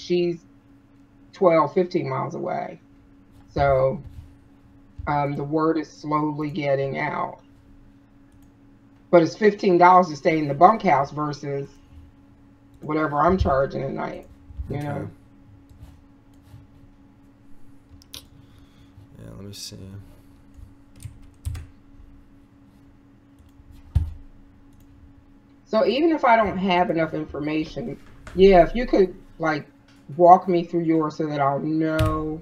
she's 12, 15 miles away. So the word is slowly getting out. But it's $15 to stay in the bunkhouse versus whatever I'm charging a night, you know. Yeah, let me see. So even if I don't have enough information, yeah, if you could like walk me through yours so that I'll know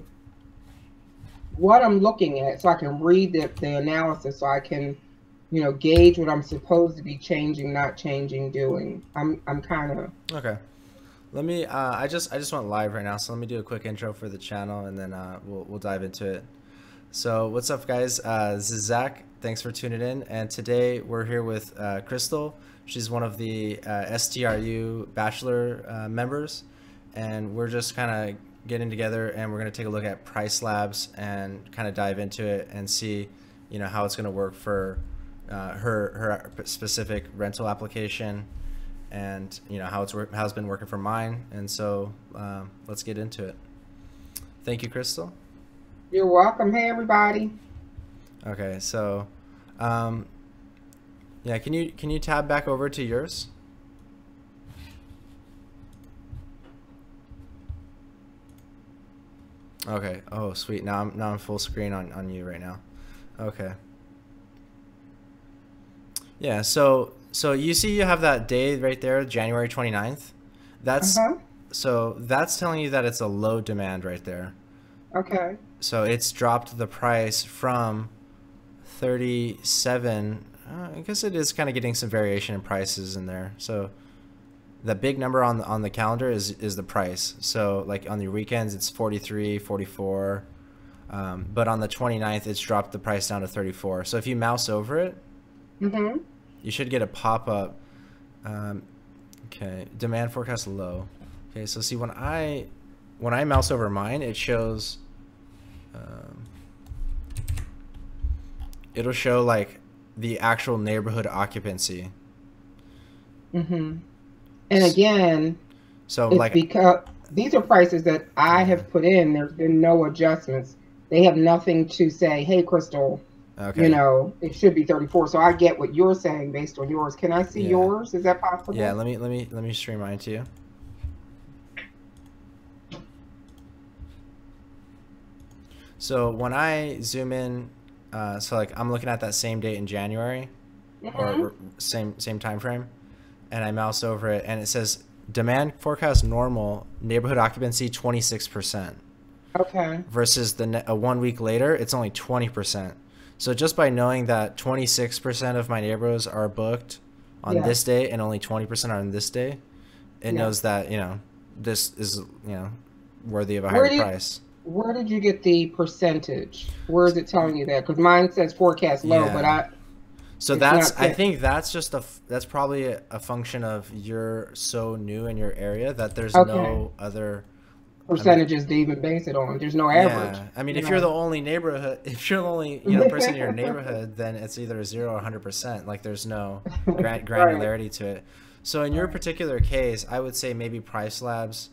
what I'm looking at, so I can read the analysis, so I can, you know, gauge what I'm supposed to be changing, not changing, doing. I'm kind of okay. Let me. I just went live right now, so let me do a quick intro for the channel, and then we'll dive into it. So what's up, guys? This is Zach. Thanks for tuning in, and today we're here with Crystal. She's one of the STRU Bachelor members, and we're just kind of getting together, and we're going to take a look at Pricelabs and kind of dive into it and see, you know, how it's going to work for her specific rental application, and you know how it's been working for mine. And so let's get into it. Thank you, Crystal. You're welcome. Hey, everybody. Okay, so yeah, can you tab back over to yours? Okay. Oh, sweet. Now I'm full screen on you right now. Okay. Yeah, so you see you have that day right there, January 29th. That's so that's telling you that it's a low demand right there. Okay. So it's dropped the price from 37. I guess it is kind of getting some variation in prices in there. So the big number on the calendar is the price. So like on the weekends it's 43, 44. But on the 29th it's dropped the price down to 34. So if you mouse over it, you should get a pop-up. Okay, demand forecast low. Okay, so see when I mouse over mine, it shows it'll show like the actual neighborhood occupancy. And again, so it's like because these are prices that I have put in. There's been no adjustments. They have nothing to say, hey, Crystal, you know, it should be 34. So I get what you're saying based on yours. Can I see yours? Is that possible? Yeah, let me stream mine to you. So when I zoom in, so like I'm looking at that same date in January, or same time frame, and I mouse over it, and it says demand forecast normal, neighborhood occupancy 26%. Okay. Versus the 1 week later, it's only 20%. So just by knowing that 26% of my neighborhoods are booked on this day and only 20% are on this day, it knows that, you know, this is, you know, worthy of a higher price. Where did you get the percentage? Where is it telling you that? Because mine says forecast low, but so that's, I think that's just that's probably a function of you're so new in your area that there's no other percentages to even base it on. There's no average. Yeah, I mean, if you're the only neighborhood, if you're the only person in your neighborhood, then it's either 0 or 100%. Like there's no granularity to it. So in your particular case, I would say maybe Pricelabs,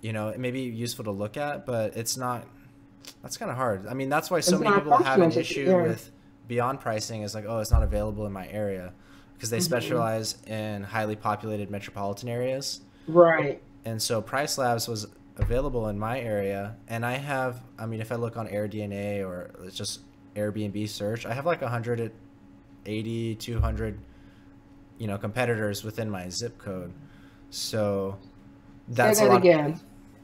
you know, it may be useful to look at, but it's not. That's kind of hard. I mean, that's why so many people have an issue with beyond pricing. Is like, oh, it's not available in my area, because they specialize in highly populated metropolitan areas. Right. And so Pricelabs was available in my area, and I have, I mean, if I look on AirDNA or it's just Airbnb search, I have like 180, 200, you know, competitors within my zip code. So that's say that again.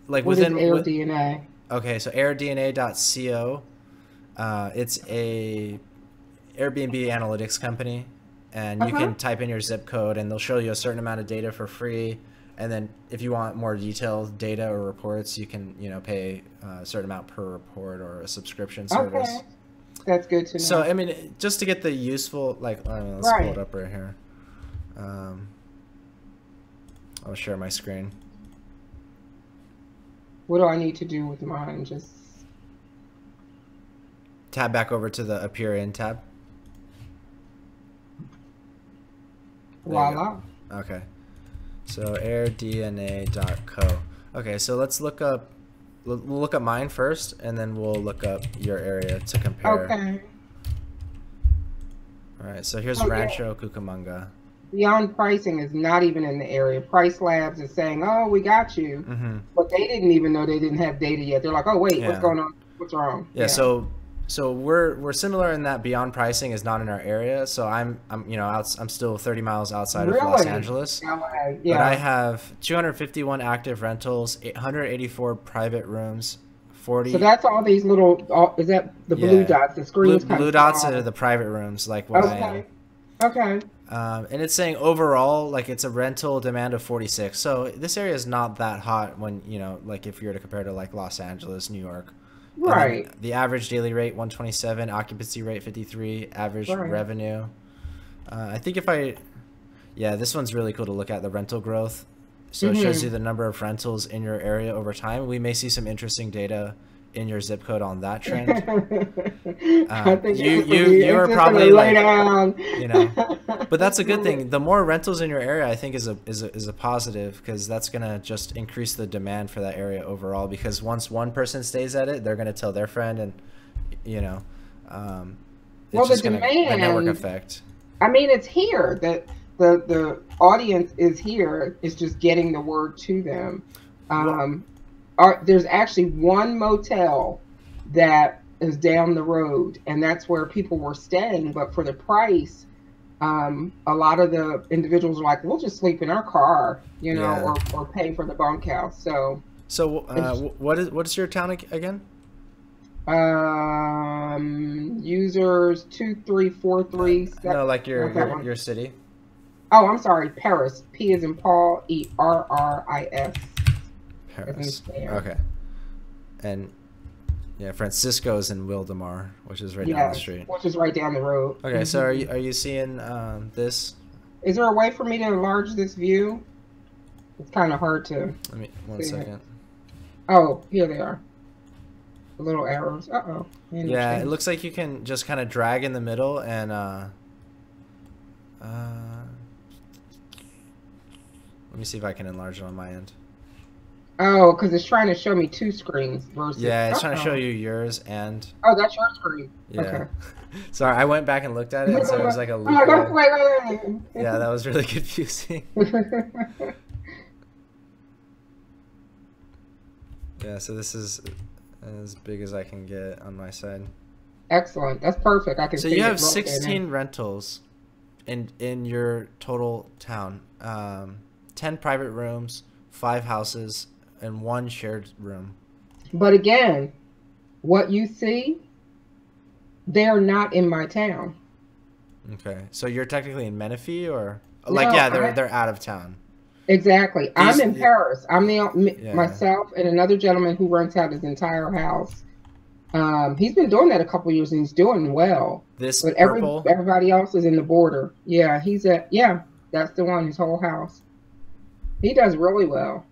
Like what within is AirDNA? Okay, so airdna.co, it's a Airbnb analytics company, and you can type in your zip code, and they'll show you a certain amount of data for free. And then if you want more detailed data or reports, you can, you know, pay a certain amount per report or a subscription service. Okay. That's good to know. So, I mean, just to get the useful, like, let's pull it up right here. I'll share my screen. What do I need to do with mine? Just tab back over to the Appear In tab. Voila. Okay. So airdna.co. Okay, so let's look up. We'll look up mine first, and then we'll look up your area to compare. Okay. All right, so here's Oh, yeah. Rancho Cucamonga. Beyond Pricing is not even in the area. Pricelabs is saying, "Oh, we got you," but they didn't even know they didn't have data yet. They're like, "Oh, wait, what's going on? What's wrong?" Yeah. So we're similar in that Beyond Pricing is not in our area. So I'm I'm still 30 miles outside of Los Angeles. LA, yeah. But I have 251 active rentals, 184 private rooms, 40. So that's all these little. Is that the blue dots? The screens. Blue dots are the private rooms, like what I am. Okay. And it's saying overall, like it's a rental demand of 46. So this area is not that hot when, like if you were to compare to like Los Angeles, New York. Right. The average daily rate, 127, occupancy rate, 53, average revenue. I think this one's really cool to look at, the rental growth. So it shows you the number of rentals in your area over time. We may see some interesting data in your zip code on that trend. I think you are probably like, but that's a good thing. The more rentals in your area, I think is a positive, because that's gonna just increase the demand for that area overall. Because once one person stays at it, they're gonna tell their friend, and it's just the network effect. I mean, it's here that the audience is here. It's just getting the word to them. There's actually one motel that is down the road, and that's where people were staying. But for the price, a lot of the individuals are like, "We'll just sleep in our car, or pay for the bunkhouse." So what is your town again? Users 2343. No, like your city. Oh, I'm sorry, Paris. P as in Paul, ERRIS. Paris. Okay. And Francisco's in Wildomar, which is right down the street. Which is right down the road. Okay, so are you seeing this? Is there a way for me to enlarge this view? It's kind of hard to. Let me one second. Oh, here they are. The little arrows. Uh-oh. Yeah, it looks like you can just kind of drag in the middle and let me see if I can enlarge it on my end. Oh, because it's trying to show me two screens versus. Yeah, it's trying to show you yours and. Oh, that's your screen. Yeah. Okay. Sorry, I went back and looked at it, and so it was like a loop. Wait. Yeah, that was really confusing. Yeah, so this is as big as I can get on my side. Excellent. That's perfect. I can. So you have 16 rentals in your total town. 10 private rooms, 5 houses, and 1 shared room. But again, what you see, they're not in my town. Okay, so you're technically in Menifee, or they're out of town. Exactly. I'm in Paris. I'm myself and another gentleman who rents out his entire house. He's been doing that a couple years and he's doing well. But everybody else is in the border. Yeah, that's the one. His whole house. He does really well,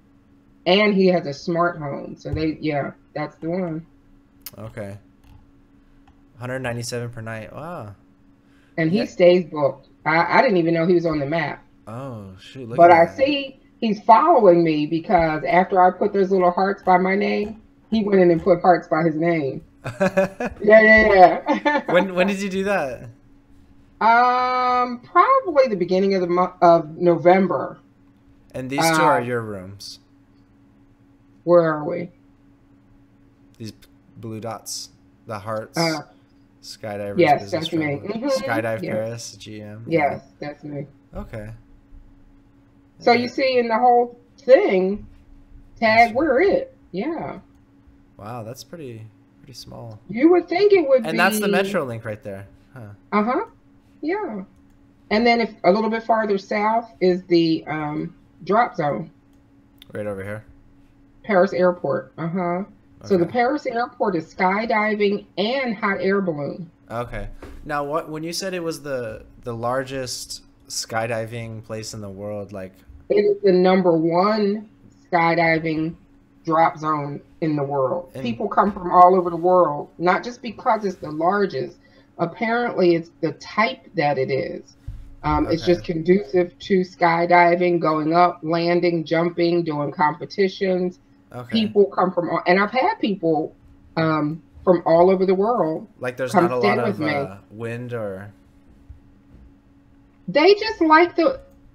and he has a smart home. So that's the one. Okay. 197 per night. Wow. And he stays booked. I didn't even know he was on the map. Oh shoot! But I see he's following me because after I put those little hearts by my name, he went in and put hearts by his name. Yeah. When did you do that? Probably the beginning of the month of November. And these 2 are your rooms. Where are we? These blue dots, the hearts. Skydivers. Yes, that's me. Skydive Paris, GM. Yes, that's me. Okay. So you see in the whole thing, tag, we're it. Yeah. Wow, that's pretty small. You would think it would be. And that's the Metro link right there. Huh. Uh-huh. Yeah. And then if a little bit farther south is the drop zone. Right over here. Paris Airport. Uh-huh. Okay. So the Paris Airport is skydiving and hot air balloon. Okay. Now, when you said it was the largest skydiving place in the world, like it is the #1 skydiving drop zone in the world. People come from all over the world, not just because it's the largest. Apparently, it's the type that it is. It's just conducive to skydiving, going up, landing, jumping, doing competitions. Okay. People come from and I've had people from all over the world Like there's come not a stay lot with of me. wind or. They just like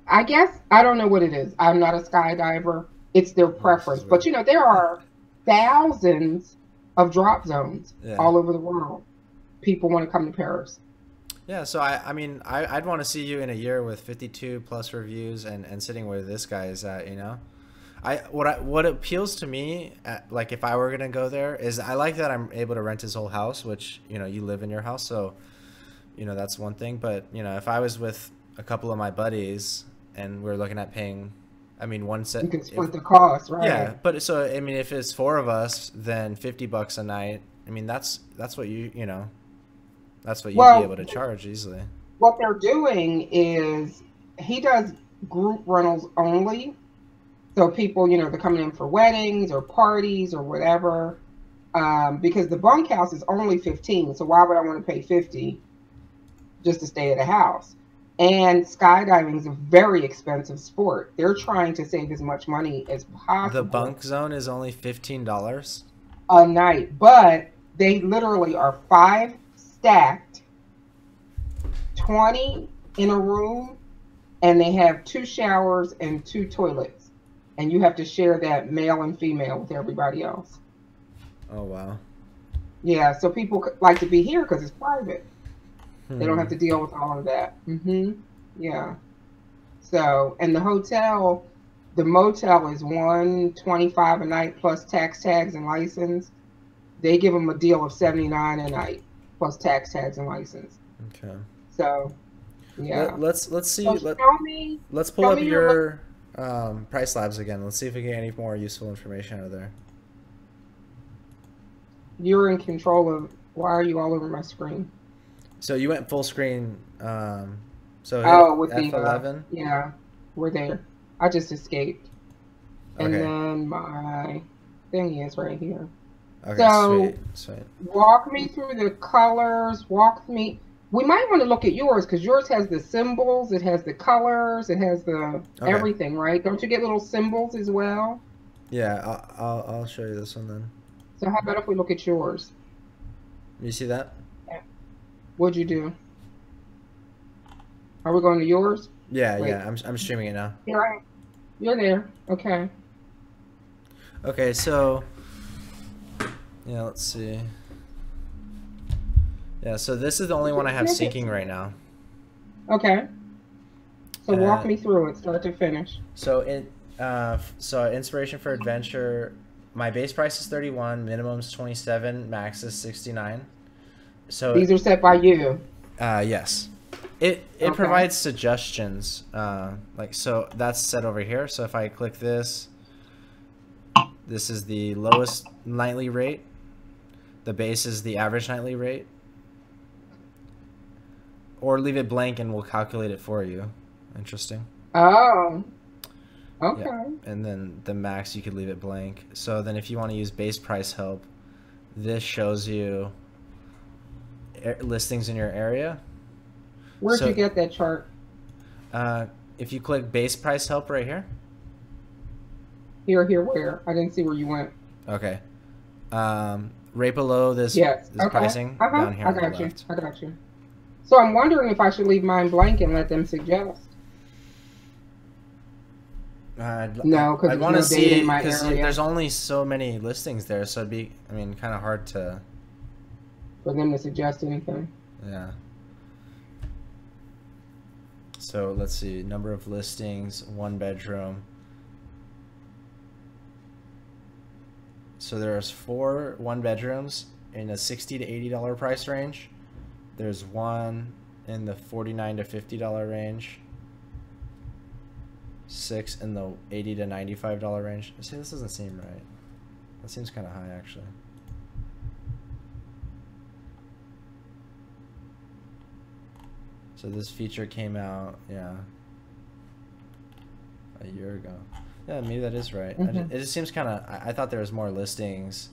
I guess I don't know what it is. I'm not a skydiver. It's their Oh, this is preference. weird. But there are thousands of drop zones Yeah. all over the world. People want to come to Paris. Yeah, so I mean, I'd want to see you in a year with 52 plus reviews and sitting where this guy is at, you know? What appeals to me, like if I were gonna go there, is I like that I'm able to rent his whole house, which, you know, you live in your house, so, you know, that's one thing. But, you know, if I was with a couple of my buddies and we're looking at paying, I mean, one set, You can if, split the cost, yeah, right? but so, I mean, if it's four of us, then $50 a night, I mean, that's what you know, that's what you'd be able Well, to charge easily. what they're doing is he does group rentals only. So people, they're coming in for weddings or parties or whatever. Because the bunkhouse is only 15. So why would I want to pay 50 just to stay at a house? And skydiving is a very expensive sport. They're trying to save as much money as The possible bunk zone is only $15. a night, but they literally are five stacked, 20 in a room, and they have two showers and two toilets. And you have to share that male and female with everybody else. Oh wow. Yeah, so people like to be here because it's private. They don't Hmm. have to deal with all of that. Yeah. So, and the motel is 125 a night plus tax tags and license. They give them a deal of 79 a night plus tax tags and license. Okay. So, yeah. Let's So see let's pull show up me your your Pricelabs again. Let's see if we get any more useful information out of there. You're in control of. Why are you all over my screen? So you went full screen. So hit Oh, with the F11. yeah, we're there. I just escaped, and Okay. then my thingy is right here. Okay. Sweet. So Sweet. walk me through the colors. Walk me. We might want to look at yours because yours has the symbols. It has the colors. It has the Okay. everything, right? Don't you get little symbols as well? Yeah. I'll show you this one then. So how about if we look at yours? You see that? What'd you do? Are we going to yours? Yeah. Wait, Yeah. I'm streaming it now. here I am. You're there. Okay. Okay. So yeah. Let's see. Yeah. So this is the only one I have syncing right now. Okay. So walk Uh, me through it, start to finish. So inspiration for adventure. My base price is 31, minimum's 27, max is 69. So These are set by you. yes, it Okay. provides suggestions. Like so that's set over here. So if I click this, this is the lowest nightly rate. The base is the average nightly rate. Or leave it blank and we'll calculate it for you. Interesting. Oh, Yeah, okay. and then the max you could leave it blank. So then if you want to use base price help, this shows you listings in your area. Where'd you So get that chart? if you click base price help right here. Here, where? I didn't see where you went. Okay. Right below this Yes. this Okay. pricing down here I on the got you. left. I got you. So I'm wondering if I should leave mine blank and let them suggest. No, because I'd there's want to no data see in my because area there's only so many listings there, so it'd be, I mean, kind of hard to, for them to suggest anything. yeah. So let's see, number of listings, one bedroom. So there's 4 one bedrooms in a $60 to $80 price range. There's one in the $49 to $50 range. 6 in the $80 to $95 range. See, this doesn't seem right. That seems kind of high, actually. So this feature came out, yeah, a year ago. Yeah, maybe that is right. It just seems kind of. I thought there was more listings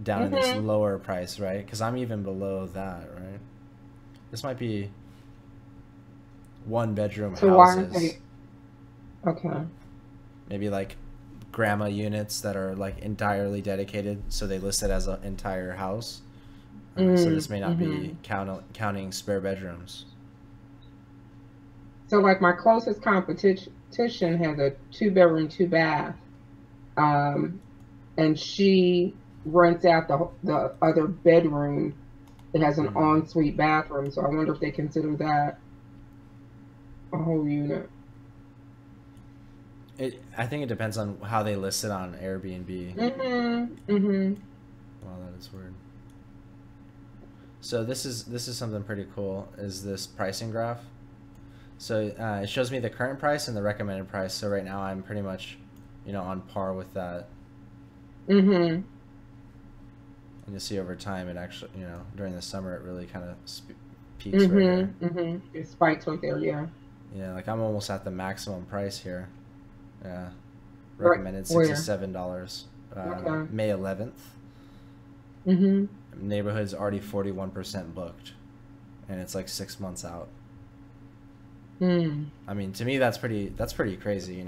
down in this lower price, right? Because I'm even below that, right? This might be one bedroom So why are houses. they? Okay. Maybe like grandma units that are like entirely dedicated, so they list it as an entire house. So this may not be counting spare bedrooms. So like my closest competition has a 2-bedroom, 2-bath, and she rents out the other bedroom. It has an ensuite bathroom, so I wonder if they consider that a whole unit. I think it depends on how they list it on Airbnb. Wow, that is weird. So this is something pretty cool. Is this pricing graph? So it shows me the current price and the recommended price. So right now I'm pretty much, on par with that. And you'll see over time it actually, during the summer it really kind of peaks right there. It spikes right there, yeah. Yeah, like I'm almost at the maximum price here. Yeah, recommended $67. Okay. May 11th. Neighborhood's already 41% booked, and it's like 6 months out. I mean, to me, that's pretty crazy,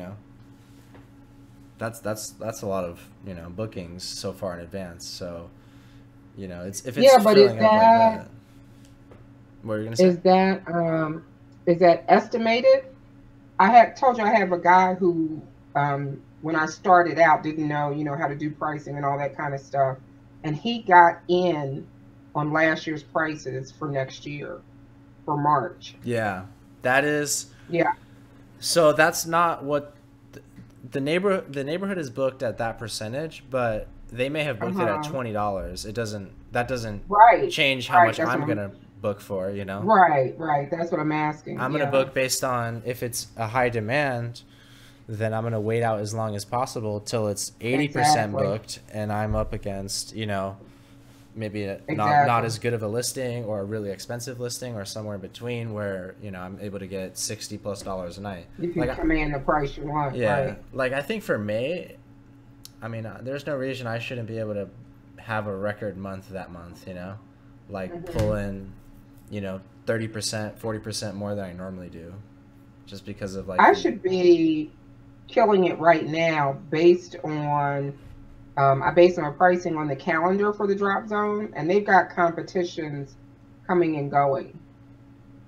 That's a lot of bookings so far in advance. So, if it's filling up like that. What are you gonna say? Is that estimated? I had told you I have a guy who, when I started out, didn't know how to do pricing and all that kind of stuff, and he got in on last year's prices for next year, for March. Yeah. That is, so that's not what the neighborhood is booked at that percentage, but they may have booked it at $20. That doesn't change how much I'm gonna book for, Right. That's what I'm asking. I'm gonna book based on if it's a high demand, then I'm gonna wait out as long as possible till it's 80% booked, and I'm up against maybe not as good of a listing or a really expensive listing or somewhere in between where I'm able to get $60+ a night. You can command the price you want. Yeah, right. Like I think for May, I mean, there's no reason I shouldn't be able to have a record month that month. Like pull in 30%, 40% more than I normally do, just because of like. I should be killing it right now based on. I base my pricing on the calendar for the drop zone, and they've got competitions coming and going.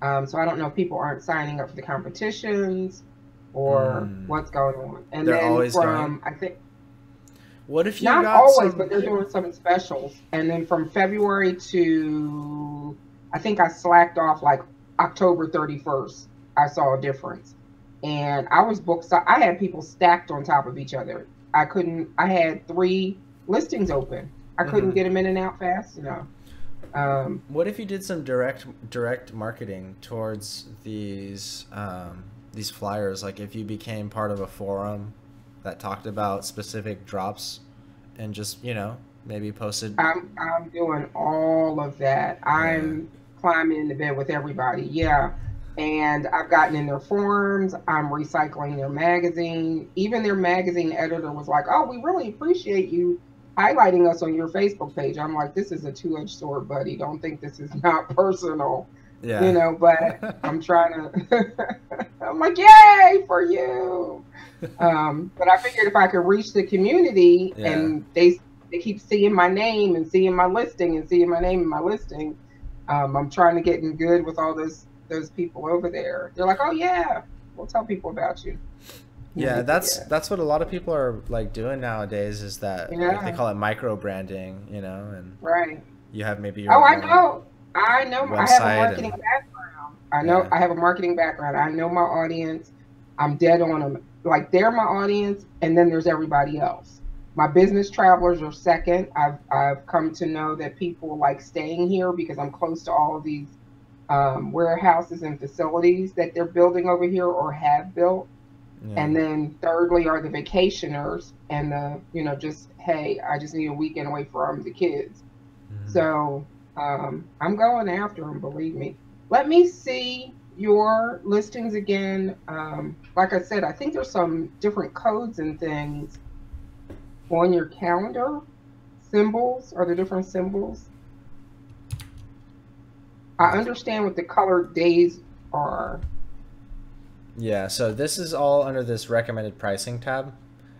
So I don't know if people aren't signing up for the competitions or what's going on. And they're then always going. I think. What if you not got always, but they're doing some specials. And then from February to, I think I slacked off like October 31st. I saw a difference, and I was booked. So I had people stacked on top of each other. I had 3 listings open. I couldn't get them in and out fast enough. What if you did some direct marketing towards these flyers? Like if you became part of a forum that talked about specific drops and just, maybe posted. I'm doing all of that. I'm climbing into bed with everybody. Yeah. And I've gotten in their forums. I'm recycling their magazine. Even their magazine editor was like, "Oh, we really appreciate you highlighting us on your Facebook page." I'm like, "This is a two-edged sword, buddy. Don't think this is not personal." Yeah. But I'm trying to. I'm like, "Yay for you!" But I figured if I could reach the community and they keep seeing my name and seeing my listing and seeing my name and my listing, I'm trying to get in good with all those people over there. They're like, "Oh yeah, we'll tell people about you." Yeah, that's what a lot of people are like doing nowadays. Is that like, they call it micro branding, and you have maybe your I know. I have a marketing background. I have a marketing background. I know my audience. I'm dead on them. Like they're my audience, and then there's everybody else. My business travelers are second. I've come to know that people like staying here because I'm close to all of these warehouses and facilities that they're building over here or have built. And then thirdly are the vacationers and the, just, hey, I just need a weekend away from the kids. So I'm going after them, believe me. Let me see your listings again. Like I said, I think there's some different codes and things on your calendar. Symbols, are there different symbols? I understand what the colored days are. Yeah, so this is all under this recommended pricing tab.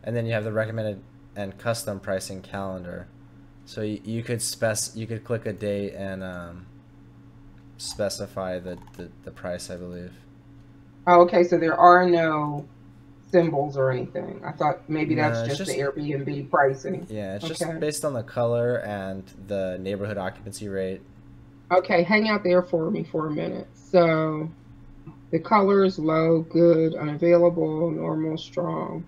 And then you have the recommended and custom pricing calendar. So you could click a date and specify the price, I believe. Oh, okay, so there are no symbols or anything. I thought maybe that's No, it's just the just, Airbnb pricing. yeah, it's just Okay. based on the color and the neighborhood occupancy rate. Okay, hang out there for me for a minute. So the colors low, good, unavailable, normal, strong,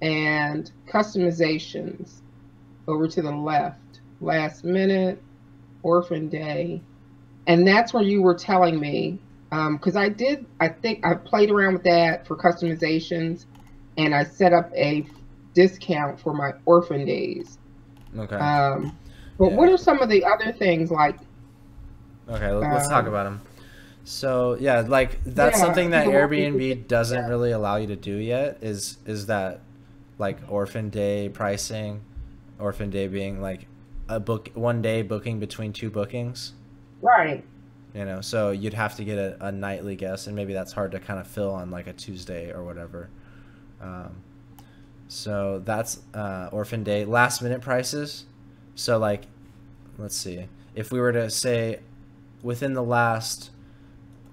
and customizations over to the left. Last minute, Orphan Day. And that's where you were telling me, because I think I played around with that for customizations and I set up a discount for my Orphan Days. Okay. But Yeah. what are some of the other things like? Okay, let's talk Um, about them. So yeah, like that's yeah, something if you that could walk me through Airbnb doesn't that. really allow you to do yet. Is that like Orphan Day pricing? Orphan Day being like a book 1 day booking between two bookings. Right. You know, so you'd have to get a nightly guest, and maybe that's hard to kind of fill on like a Tuesday or whatever. Um, so that's Orphan Day last minute prices. So like, let's see, if we were to say within the last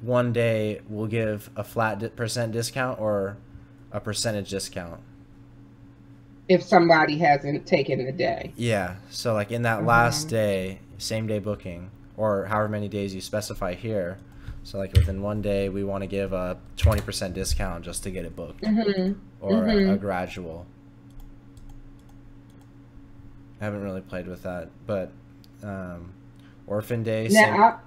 1 day, we'll give a flat percent discount or a percentage discount. If somebody hasn't taken the day. Yeah. So like in that last Uh-huh. day, same day booking, or however many days you specify here. So like within 1 day, we want to give a 20% discount just to get it booked, Mm-hmm. or a Mm-hmm. gradual. I haven't really played with that, but um, Orphan Day, same. Now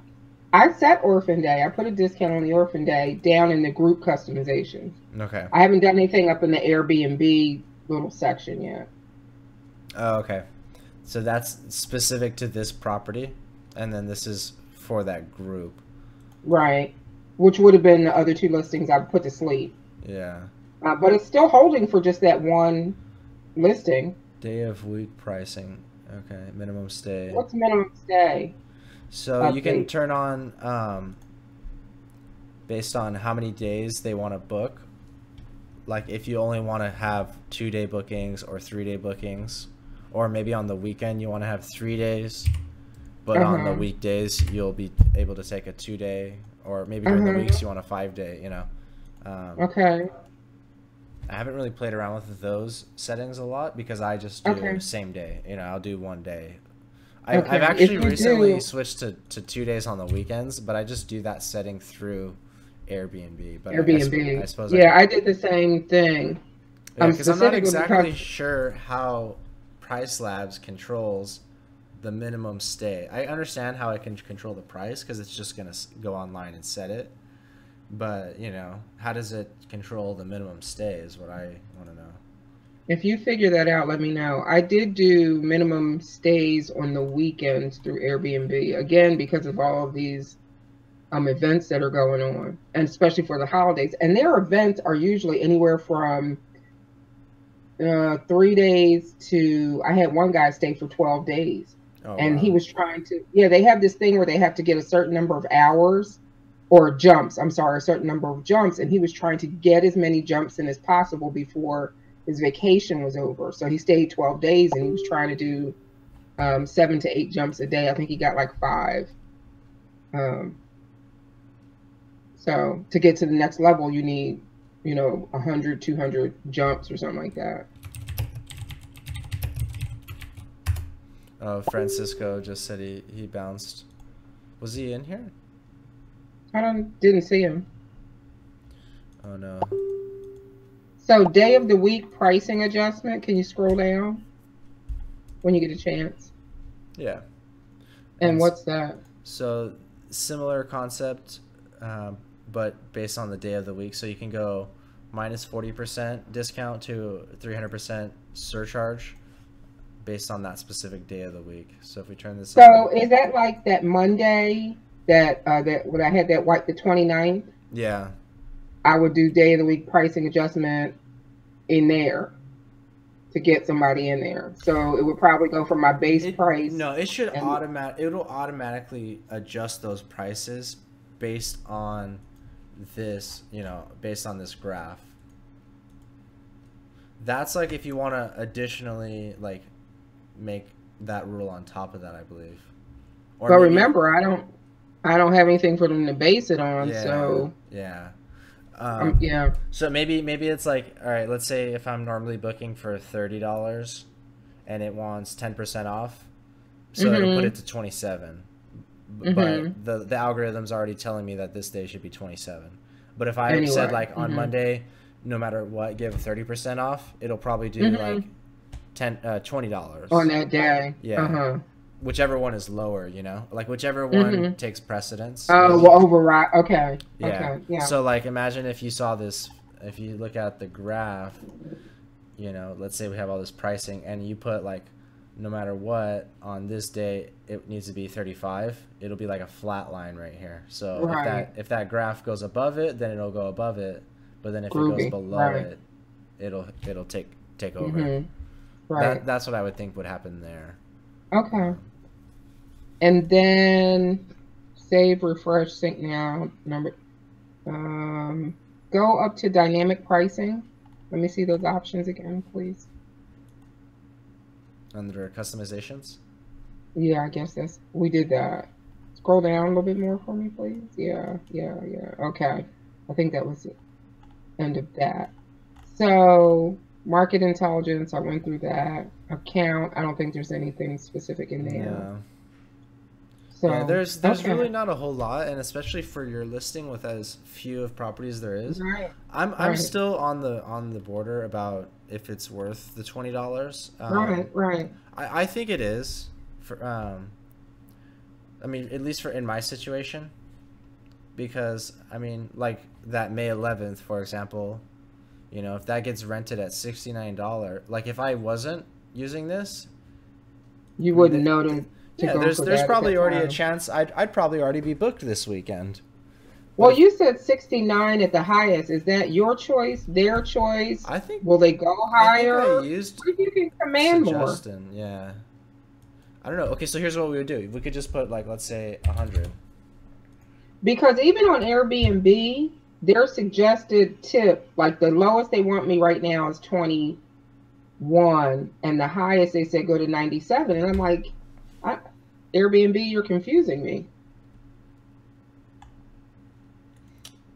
I set Orphan Day. I put a discount on the Orphan Day down in the group customizations. Okay. I haven't done anything up in the Airbnb little section yet. Oh, okay. So that's specific to this property, and then this is for that group. Right. Which would have been the other two listings I put to sleep. Yeah. But it's still holding for just that one listing. Day of week pricing. Okay. Minimum stay. What's minimum stay So you can update? turn on based on how many days they want to book. Like if you only want to have 2 day bookings or 3 day bookings, or maybe on the weekend you want to have 3 days, but on the Uh-huh. weekdays you'll be able to take a 2 day, or maybe during the Uh-huh. weeks you want a 5 day. You know, um, Okay. I haven't really played around with those settings a lot because I just do Okay. same day. You know, I'll do 1 day. I've Okay. If actually you recently do switched to 2 days on the weekends, but I just do that setting through Airbnb. But I Airbnb. suppose I Yeah, could, I did the same thing. yeah, because I'm not Specifically because exactly sure how Pricelabs controls the minimum stay. I understand how I can control the price because it's just gonna go online and set it. But you know, how does it control the minimum stay is what I want to know. if you figure that out, let me know. I did do minimum stays on the weekends through Airbnb again because of all of these events that are going on, and especially for the holidays. And their events are usually anywhere from 3 days to I had one guy stay for 12 days, Oh and he wow. was trying to. Yeah, they have this thing where they have to get a certain number of hours or jumps. I'm sorry, a certain number of jumps, and he was trying to get as many jumps in as possible before his vacation was over. So he stayed 12 days, and he was trying to do 7 to 8 jumps a day. I think he got like five. Um, so to get to the next level, you need, 100, 200 jumps or something like that. Oh, Francisco just said he bounced. Was he in here? Didn't see him. Oh no. So day of the week pricing adjustment. Can you scroll down when you get a chance? Yeah. And And what's that? so similar concept, but based on the day of the week. So you can go minus 40% discount to 300% surcharge based on that specific day of the week. So if we turn this up, So is that like that Monday that when I had that white the 29th, yeah. I would do day of the week pricing adjustment in there to get somebody in there. So it would probably go from my base price It should and it'll automatically adjust those prices based on this, based on this graph. That's like if you want to additionally like make that rule on top of that, I believe. Or But maybe, remember, I don't have anything for them to base it on. yeah, So yeah. yeah. So maybe it's like, all right, let's say if I'm normally booking for $30 and it wants 10% off, so it'll put it to 27. But the algorithm's already telling me that this day should be 27. But if I said Anyway. like on Monday, no matter what, give 30% off, it'll probably do like $20 On that day. Yeah. Whichever one is lower, you know, like whichever one takes precedence. Oh, well, override. Okay. Yeah. Okay. Yeah. So like, imagine if you saw this, if you look at the graph, you know, let's say we have all this pricing and you put like, no matter what, on this day, it needs to be 35. It'll be like a flat line right here. So if that graph goes above it, then it'll go above it. But then if it goes below it, it'll take over. Right. That's what I would think would happen there. Okay. And then save, refresh, sync now. Go up to dynamic pricing. Let me see those options again, please. Under customizations? Yeah, I guess we did that. Scroll down a little bit more for me, please. Yeah. Okay. I think that was the end of that. So market intelligence, I went through that. Account, I don't think there's anything specific in there. Yeah. So, yeah, there's really not a whole lot, and especially for your listing with as few of properties there is. Right. I'm still on the border about if it's worth the $20. Right. I think it is for I mean, at least for in my situation, because I mean, like that May 11th, for example, you know, if that gets rented at $69, like if I wasn't using this, you wouldn't know to yeah, go there's for that probably already time. a chance I'd probably already be booked this weekend. Well, you said 69 at the highest. Is that your choice, their choice? I think. Will they go higher? I think I used what if you can command more? Yeah. I don't know. Okay, so here's what we would do. We could just put like, let's say 100. Because even on Airbnb, their suggested tip, like the lowest they want me right now is 21, and the highest they said go to 97. And I'm like, Airbnb, you're confusing me.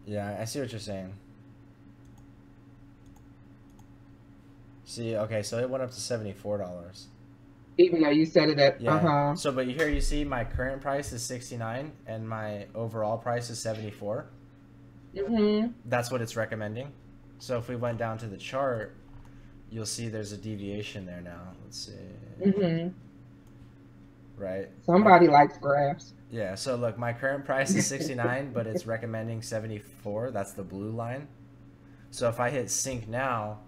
Yeah, I see what you're saying. See, okay, so it went up to $74. Even though you said it at So, but here you see my current price is 69 and my overall price is 74. That's what it's recommending. So if we went down to the chart, you'll see there's a deviation there now. Let's see. Right. Somebody likes graphs. Yeah. So look, my current price is 69, but it's recommending 74. That's the blue line. So if I hit sync now,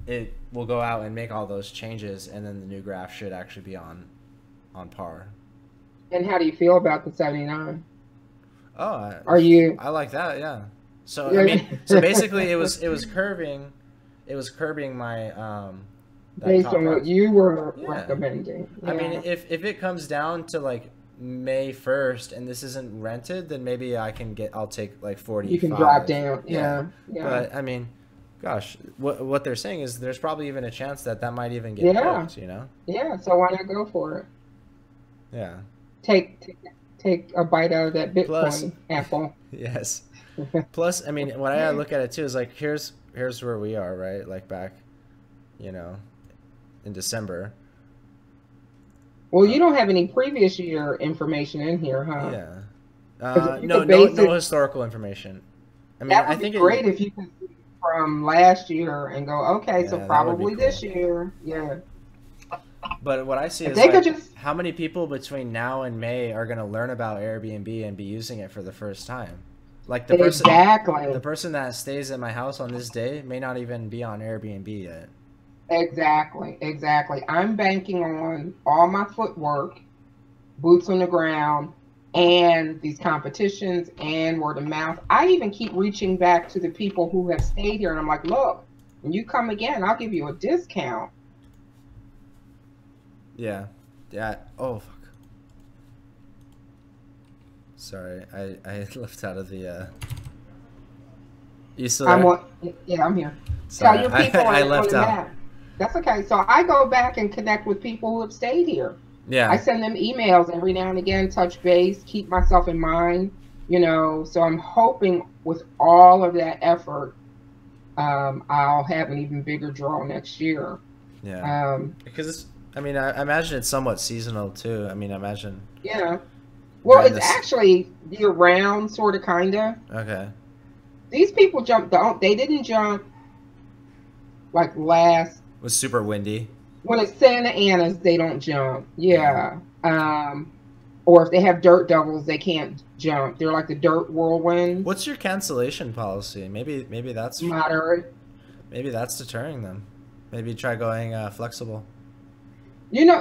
it will go out and make all those changes, and then the new graph should actually be on par. And how do you feel about the 79? Oh, I like that. Yeah. So I mean, so basically, it was curbing my based on what you were recommending. Yeah. I mean, if it comes down to like May 1st and this isn't rented, then maybe I'll take like 45. You can drop down. Yeah. But I mean, gosh, what they're saying is there's probably even a chance that might even get booked, you know? Yeah, so why not go for it? Yeah. Take a bite out of that Bitcoin apple. Yes. Plus, I mean, when I look at it too, is like here's where we are, right? Like back, you know, in December. Well, you don't have any previous year information in here, huh? Yeah. No historical information. I mean, that would be great if you could see from last year and go, okay, so probably this year. Yeah. But what I see is like, how many people between now and May are going to learn about Airbnb and be using it for the first time? Like the person that stays at my house on this day may not even be on Airbnb yet. Exactly. I'm banking on all my footwork, boots on the ground, and these competitions and word of mouth. I even keep reaching back to the people who have stayed here, and I'm like, look, when you come again, I'll give you a discount. Yeah. Oh, fuck. Sorry, I left out of the You still I'm there? on. Yeah, I'm here. Tell Sorry, your people on I on left the out. map. That's okay. So I go back and connect with people who have stayed here. I Yeah, send them emails every now and again, touch base, keep myself in mind. So I'm hoping with all of that effort, I'll have an even bigger draw next year. yeah. Um, Because it's, I mean, I imagine it's somewhat seasonal too. I mean, I imagine yeah. Well, during it's this. actually year round, sort of, kind of. Okay. These people jumped. They didn't jump like last. It was super windy. When it's Santa Ana's, they don't jump. Yeah. Yeah. Or if they have dirt doubles, they can't jump. They're like the dirt whirlwinds. What's your cancellation policy? Moderate. Maybe that's deterring them. Maybe try going flexible.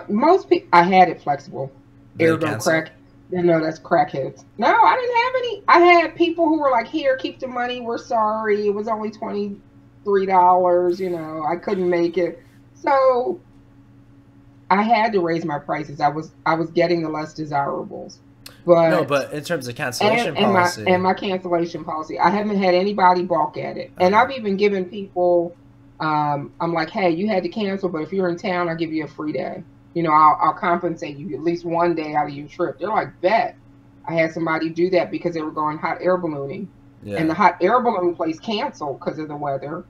Most people. I had it flexible. They Ergo cancel. crack. No, that's crackheads. No, I didn't have any. I had people who were like, "Here, keep the money. We're sorry. It was only $23. I couldn't make it." So I had to raise my prices. I was getting the less desirables, No, but but in terms of cancellation and my policy. and my cancellation policy, I haven't had anybody balk at it. And Okay. I've even given people, I'm like, hey, you had to cancel, but if you're in town, I'll give you a free day. I'll compensate you at least one day out of your trip. They're like, bet. I had somebody do that because they were going hot air ballooning, and the Yeah. hot air balloon place canceled because of the weather.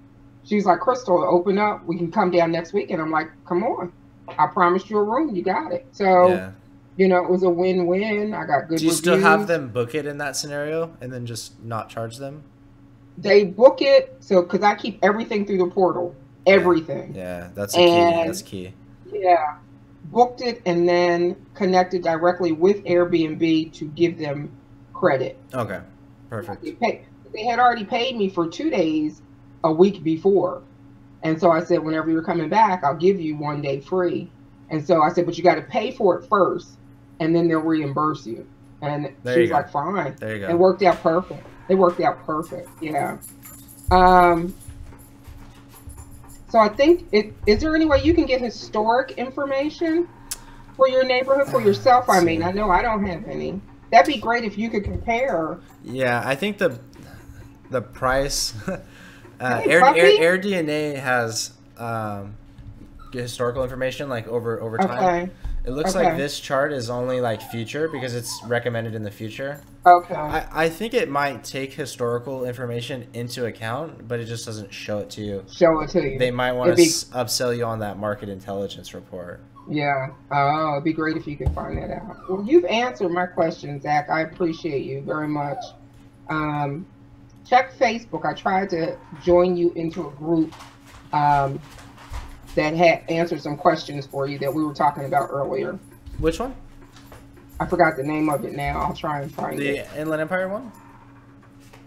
She's like, Crystal, open up. We can come down next week. And I'm like, come on. I promised you a room. You got it. So, Yeah. it was a win-win. I got good Do you reviews. still have them book it in that scenario and then just not charge them? They book it, so because I keep everything through the portal, Yeah. everything. Yeah, that's a key. That's And key. yeah, booked it and then connected directly with Airbnb to give them credit. Okay. Perfect. They had already paid me for 2 days a week before. And so I said, whenever you're coming back, I'll give you one day free. And so I said, but you got to pay for it first, and then they'll reimburse you. And There she you was go. like, fine. There you It go. worked out perfect. It worked out perfect. Yeah. Um, so I think is there any way you can get historic information for your neighborhood for yourself? I Let's mean, see. I know I don't have any. That'd be great if you could compare. Yeah, I think the price Hey, puppy. AirDNA has historical information like over time. Okay. It looks like Okay. this chart is only like future because it's recommended in the future. Okay. I think it might take historical information into account, but it just doesn't show it to you. Show it to you. They might want It'd to be upsell you on that market intelligence report. Yeah. Oh, it'd be great if you could find that out. Well, you've answered my question, Zach. I appreciate you very much. Check Facebook. I tried to join you into a group that had answered some questions for you that we were talking about earlier. Which one? I forgot the name of it now. I'll try and find it. The Inland Empire one?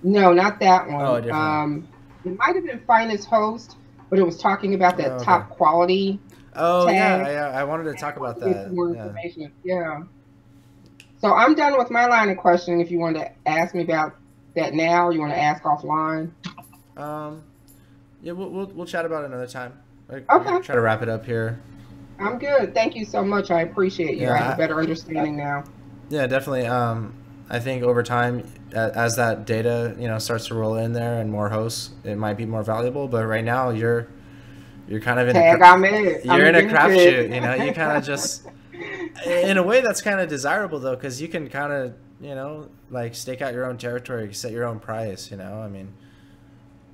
No, not that one. Oh, a different one. It might have been Finest Host, but it was talking about that Oh, okay. top quality. Oh, Tag. yeah, I wanted to talk about Get that. some more Yeah. information. Yeah. So I'm done with my line of questioning. If you want to ask me about that now, or you want to ask offline. Yeah, we'll chat about it another time. Okay. Try to wrap it up here. I'm good. Thank you so much. I appreciate you. Yeah, I have a better understanding now. Yeah, definitely. I think over time, as that data starts to roll in there and more hosts, it might be more valuable. But right now, you're kind of in Tag, a I'm in it. you're in a I'm crapshoot. it. You kind of just in a way that's kind of desirable though, because you can kind of like stake out your own territory, set your own price. I mean,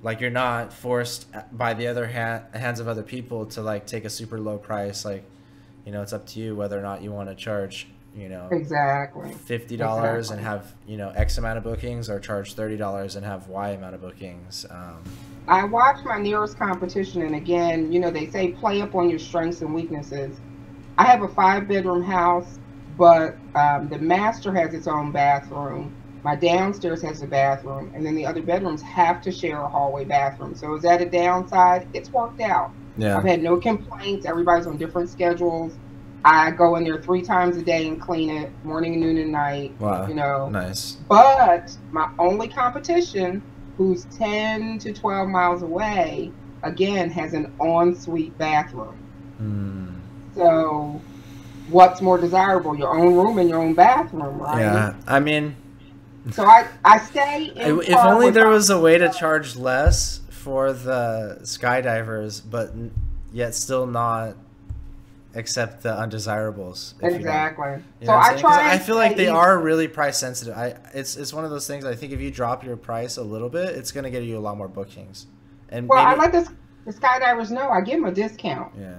like you're not forced by the other hands of other people to like take a super low price. Like, it's up to you whether or not you want to charge Exactly. $50 and have X amount of bookings, or charge $30 and have Y amount of bookings. I watch my nearest competition, and again, they say play up on your strengths and weaknesses. I have a 5-bedroom house, but the master has its own bathroom. My downstairs has a bathroom, and then the other bedrooms have to share a hallway bathroom. So is that a downside? It's worked out. Yeah. I've had no complaints. Everybody's on different schedules. I go in there 3 times a day and clean it, morning, noon, and night. Wow. Nice. But my only competition, who's 10 to 12 miles away, again, has an ensuite bathroom. So what's more desirable? Your own room and your own bathroom, right? Yeah. I mean, So I stay in If only there was a way to charge less for the skydivers, but yet still not accept the undesirables. Exactly. You know So what I'm I saying? 'Cause try. I feel like they are really price sensitive. It's one of those things. I think if you drop your price a little bit, it's gonna get you a lot more bookings. And Well, I maybe let the skydivers know. I give them a discount. yeah.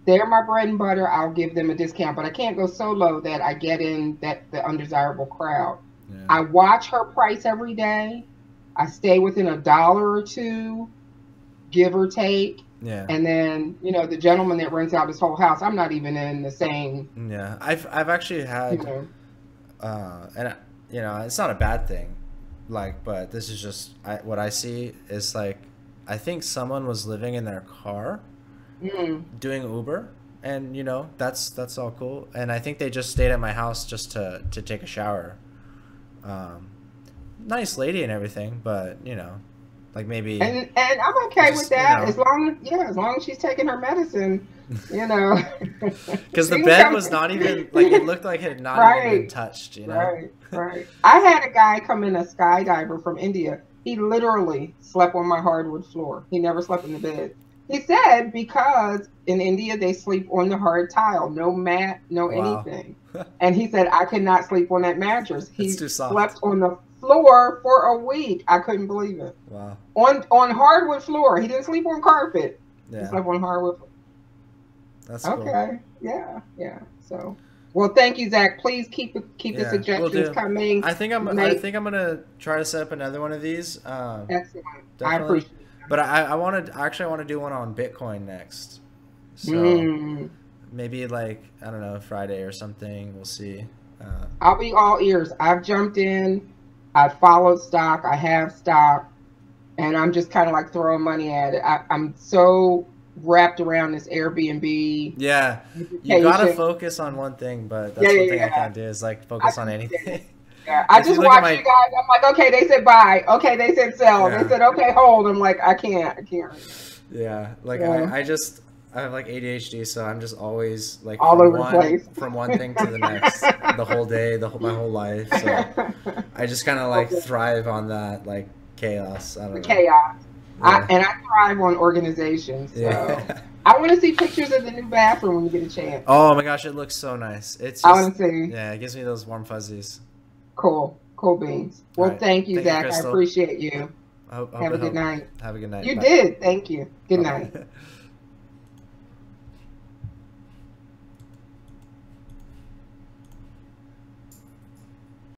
They're my bread and butter. I'll give them a discount, but I can't go so low that I get in the undesirable crowd. Yeah. I watch her price every day. I stay within $1 or $2, give or take. Yeah. And then, the gentleman that rents out his whole house, I'm not even in the same. Yeah. I've actually had, and it's not a bad thing, but this is just what I see is I think someone was living in their car, doing Uber, and that's all cool. And I think they just stayed at my house just to take a shower. Nice lady and everything, but maybe. And I'm okay with that as long as she's taking her medicine, Because the bed was not even it looked like it had not even been touched, Right. I had a guy come in, a skydiver from India. He literally slept on my hardwood floor. He never slept in the bed. He said because in India they sleep on the hard tile, no mat, no anything. And he said I could not sleep on that mattress. He slept on the floor for a week. I couldn't believe it. Wow. On hardwood floor. He didn't sleep on carpet. Yeah. He slept on hardwood. That's cool. Okay. Yeah. So, well, thank you, Zach. Please keep the suggestions coming. I think I'm gonna try to set up another one of these. Excellent. Definitely. I appreciate it. But I want to do one on Bitcoin next. So maybe I don't know, Friday or something. We'll see. I'll be all ears. I've jumped in. I've followed stock. I have stock, and I'm just kind of throwing money at it. I'm so wrapped around this Airbnb. Yeah, you gotta focus on one thing, but that's one thing I can't do is focus on anything. Yeah, I just watch you guys. I'm like, okay, they said buy. Okay, they said sell. Yeah. They said okay, hold. I'm like, I can't. Yeah, I have ADHD, so I'm just always all over the place, from one thing to the next, the whole day, my whole life. So I just kind of thrive on that chaos. I don't know. Chaos. Yeah. I thrive on organization. So yeah. I want to see pictures of the new bathroom when you get a chance. Oh my gosh, it looks so nice. I want to see. Yeah, it gives me those warm fuzzies. Cool beans. Well, right. Thank you, Zach. I appreciate you. Have a good night. Have a good night. You Bye. did. Thank you. Good night.